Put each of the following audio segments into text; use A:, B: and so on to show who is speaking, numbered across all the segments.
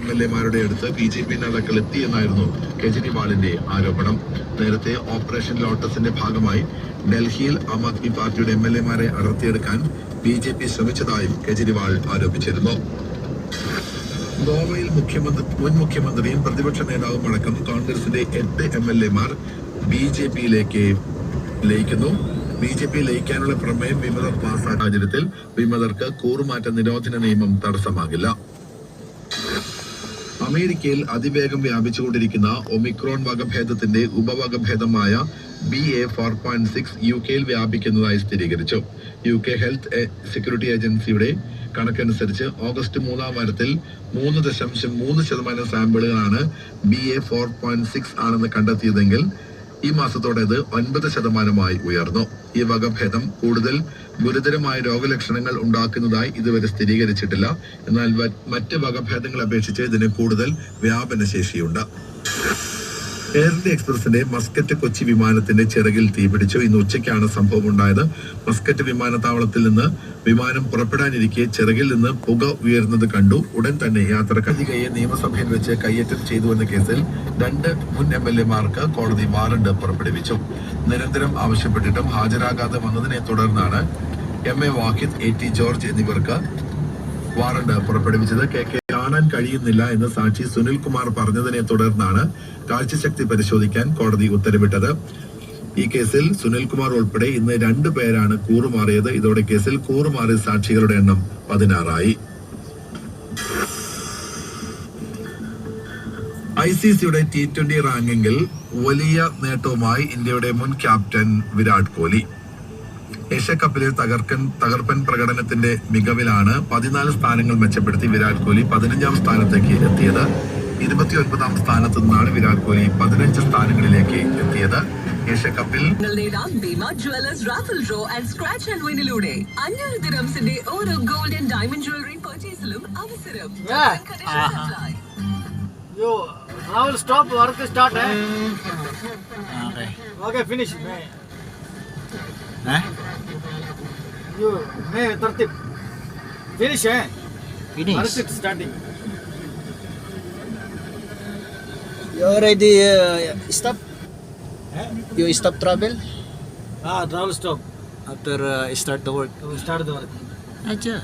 A: MLA-മാരുടെ അടുത്ത് BJP നേതാക്കൾ എത്തിയെന്നായിരുന്നു കേജ്രിവാളിന്റെ ആരോപണം. നേരത്തെ ഓപ്പറേഷൻ ലോട്ടസിന്റെ ഭാഗമായി ഡൽഹിയിൽ ആം ആദ്മി പാർട്ടിയുടെ MLA-മാരെ അടർത്തിയെടുക്കാൻ BJP ശ്രമിച്ചതായും കേജ്രിവാൾ ആരോപിച്ചിരുന്നു. ഗോവയിൽ മുൻ മുഖ്യമന്ത്രിയും പ്രതിപക്ഷ നേതാവും അടക്കം കോൺഗ്രസിന്റെ 8 MLA-മാർ BJP-യിലേക്ക് ലയിക്കുന്നു. BJP ലയിക്കാനുള്ള പ്രമേയം വിമതർ പാസാക്കിയ സാഹചര്യത്തിൽ വിമതർക്ക് കൂറുമാറ്റ നിരോധന നിയമം തടസ്സമാകില്ല. അമേരിക്കയിൽ അതിവേഗം വ്യാപിച്ചുകൊണ്ടിരിക്കുന്ന ഒമിക്രോൺ വകഭേദത്തിന്റെ ഉപവകഭേദമായ BA.4.6 UK-ൽ വ്യാപിക്കുന്നതായി സ്ഥിരീകരിച്ചു. UK ഹെൽത്ത് സെക്യൂരിറ്റി ഏജൻസിയുടെ കണക്കനുസരിച്ച് ഓഗസ്റ്റ് 3-ാം വാരത്തിൽ 3.3% സാമ്പിളുകളാണ് BA.4.6 ആണെന്ന് കണ്ടെത്തിയതെങ്കിൽ ഈ മാസത്തോടെ അത് 9% ഉയർന്നു. ഈ വകഭേദം കൂടുതൽ ഗുരുതരമായ രോഗലക്ഷണങ്ങൾ ഉണ്ടാക്കുന്നതായി ഇതുവരെ സ്ഥിരീകരിച്ചിട്ടില്ല. എന്നാൽ മറ്റ് വകഭേദങ്ങളെ അപേക്ഷിച്ച് ഇതിന് കൂടുതൽ വ്യാപനശേഷിയുണ്ട്. എയർ ഇന്ത്യ എക്സ്പ്രസിന്റെ മസ്കറ്റ് കൊച്ചി വിമാനത്തിന്റെ ചിറകിൽ തീപിടിച്ചു. ഇന്ന് ഉച്ചയ്ക്കാണ് സംഭവം ഉണ്ടായത്. മസ്കറ്റ് വിമാനത്താവളത്തിൽ നിന്ന് വിമാനം പുറപ്പെടാനിരിക്കെ ചിറകിൽ നിന്ന് പുക ഉയർന്നത് കണ്ടു. ഉടൻ തന്നെ യാത്രക്കാരിയെ നിയമസഭയിൽ വെച്ച് കയ്യേറ്റം ചെയ്തുവെന്ന കേസിൽ 2 മുൻ MLA-മാർക്ക് കോടതി വാറണ്ട് പുറപ്പെടുവിച്ചു. നിരന്തരം ആവശ്യപ്പെട്ടിട്ടും ഹാജരാകാതെ വന്നതിനെ തുടർന്നാണ് MA വാഹിദ്, AT ജോർജ് എന്നിവർക്ക് വാറണ്ട് പുറപ്പെടുവിച്ചത്. KK കാണാൻ കഴിയുന്നില്ല എന്ന് സാക്ഷി സുനിൽ കുമാർ പറഞ്ഞതിനെ തുടർന്നാണ് കാഴ്ചശക്തി പരിശോധിക്കാൻ കോടതി ഉത്തരവിട്ടത്. ഈ കേസിൽ സുനിൽകുമാർ ഉൾപ്പെടെ ഇന്ന് 2 പേരാണ് കൂറുമാറിയത്. ഇതോടെ കേസിൽ കൂറുമാറിയ സാക്ഷികളുടെ എണ്ണം 16 ICCയുടെ T20 റാങ്കിങ്ങിൽ വലിയ നേട്ടവുമായി ഇന്ത്യയുടെ മുൻ ക്യാപ്റ്റൻ വിരാട് കോഹ്ലി. ഏഷ്യാകപ്പിലെ തകർപ്പൻ പ്രകടനത്തിന്റെ മികവിലാണ് 14 സ്ഥാനങ്ങൾ മെച്ചപ്പെടുത്തി വിരാട് കോഹ്ലി 15-ാം സ്ഥാനത്തേക്ക് എത്തിയത്. 29-ാം സ്ഥാനത്ത് നിന്നാണ് വിരാട് കോഹ്ലി 15 സ്ഥാനങ്ങളിലേക്ക് എത്തിയത്. ഏഷ്യാകപ്പിൽ
B: ഓരോ ഗോൾഡ് ആൻഡ് ഡയമണ്ട് ജ്വല്ലറി പർച്ചേസിലും അവസരം.
C: Rahul, stop, work start. Okay, finish. You may tartib. Finish, Finish. Work starting.
D: You already stop? You stop travel?
C: Travel stop.
D: After start the work?
C: Start the work.
D: Acha.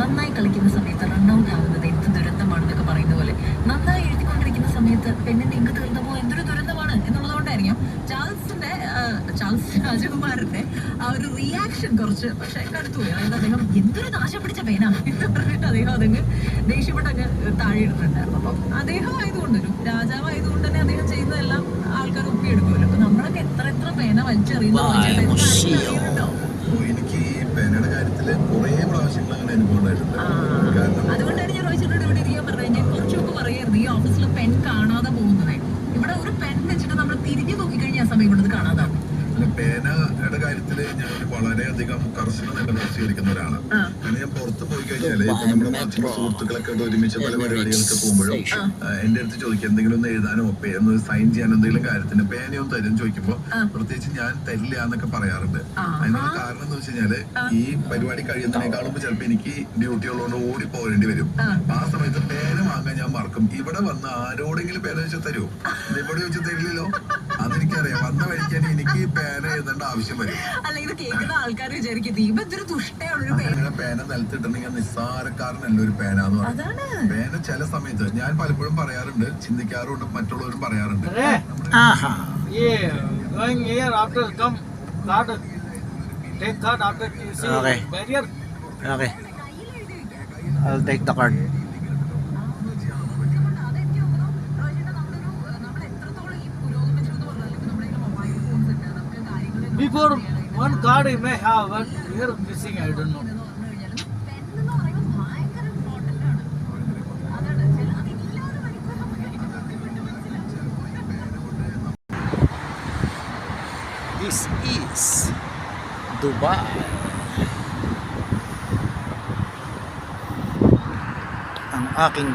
B: നന്നായി കളിക്കുന്ന സമയത്ത് run out ആവുന്നത് എന്ത് ദുരന്തമാണെന്നൊക്കെ പറയുന്ന പോലെ നന്നായി എഴുതിക്കൊണ്ടിരിക്കുന്ന സമയത്ത് പെണ്ണിന്റെ ഇങ്ങ് തീർന്നപ്പോ എന്തൊരു ദുരന്തമാണ് എന്നുള്ളതുകൊണ്ടായിരിക്കും ചാൾസ് രാജകുമാരന്റെ ആ ഒരു റിയാക്ഷൻ കുറച്ച് പക്ഷെ കടുത്തുപോയി. അതായത് അദ്ദേഹം എന്തൊരു നാശം പിടിച്ച പേന എന്ന് പറഞ്ഞിട്ട് അദ്ദേഹം അതങ്ങ് ദേഷ്യപ്പെട്ട് അങ്ങ് താഴെ ഇടുന്നുണ്ടായിരുന്നു. അപ്പം അദ്ദേഹം ആയതുകൊണ്ട് ഒരു രാജാവായതുകൊണ്ട് തന്നെ അദ്ദേഹം ചെയ്യുന്നതെല്ലാം ആൾക്കാർ ഒപ്പിയെടുക്കുമല്ലോ. അപ്പൊ നമ്മളൊക്കെ എത്ര പേന വലിച്ചെറിയുന്നുണ്ടോ.
A: എനിക്ക് ഈ പേനയുടെ കാര്യത്തില് കുറെ പ്രാവശ്യങ്ങൾ അങ്ങനെ അനുഭവം ഉണ്ടായിട്ടുണ്ട്.
B: അതുകൊണ്ടാണ് ഞാൻ റോയിച്ചിട്ടോട് ഇവിടെ ഇരിക്കാൻ പറഞ്ഞത്. ഞാൻ കുറച്ചു മുമ്പ് പറയായിരുന്നു ഈ ഓഫീസിൽ പെൻ കാണാതെ പോകുന്നത്. ഇവിടെ ഒരു പെൻ വെച്ചിട്ട് നമ്മൾ തിരിഞ്ഞു നോക്കിക്കഴിഞ്ഞാൽ ആ സമയം കൊണ്ട് കാണാതാണ്.
A: പേനയുടെ കാര്യത്തില് ഞാൻ വളരെയധികം കർശനമായിട്ട് സ്വീകരിക്കുന്ന ഒരാളാണ്. കാരണം ഞാൻ പുറത്ത് പോയി കഴിഞ്ഞാല് ഇപ്പൊ നമ്മുടെ മാധ്യമ സുഹൃത്തുക്കളൊക്കെ ഒരുമിച്ച് പല പരിപാടികൾക്ക് പോകുമ്പോഴും എന്റെ അടുത്ത് ചോദിക്കും എന്തെങ്കിലും ഒന്ന് എഴുതാനോ ഒന്ന് സൈൻ ചെയ്യാൻ എന്തെങ്കിലും കാര്യത്തിന് പേനയോ തരും ചോദിക്കുമ്പോ പ്രത്യേകിച്ച് ഞാൻ തരില്ല എന്നൊക്കെ പറയാറുണ്ട്. അതിനുള്ള കാരണം എന്ന് വെച്ച് കഴിഞ്ഞാല് ഈ പരിപാടി കഴിയുന്നതിനേക്കാളും ചിലപ്പോ എനിക്ക് ഡ്യൂട്ടി ഉള്ളതുകൊണ്ട് ഓടി പോകേണ്ടി വരും. ആ സമയത്ത് പേന വാങ്ങാൻ ഞാൻ മറക്കും. ഇവിടെ വന്ന് ആരോടെങ്കിലും പേന വെച്ചാൽ തരുമോ? ഇവിടെ വെച്ച് തരില്ലല്ലോ. അതെനിക്കറിയാം. വന്ന വഴിക്കാൻ എനിക്ക് പേന എഴുതേണ്ട ആവശ്യം വരും.
B: അല്ല, ഇത് കേൾക്കുന്ന ആൾക്കാർ വിചാരിക്കും ദീപ ഇതൊരു തുഷ്ടയുള്ളൊരു പേര്.
A: അങ്ങനെ പേന നിലത്തിട്ടുണ്ടെങ്കിൽ നിസ്സാരക്കാരനല്ല ഒരു പേന എന്ന് പറയുന്നത്.
B: അതാണ്
A: പേന ചില സമയത്ത് ഞാൻ പലപ്പോഴും പറയാറുണ്ട്, ചിന്തിക്കാറുണ്ട്, മറ്റുള്ളവരും പറയാറുണ്ട്.
D: Aha.
C: Yeah, going here after come card. Take card after you see
D: Okay.
C: barrier.
D: Okay. I'll take the card.
C: Before one card you may have, but here missing. I don't know.
D: This is Dubai. Ang aking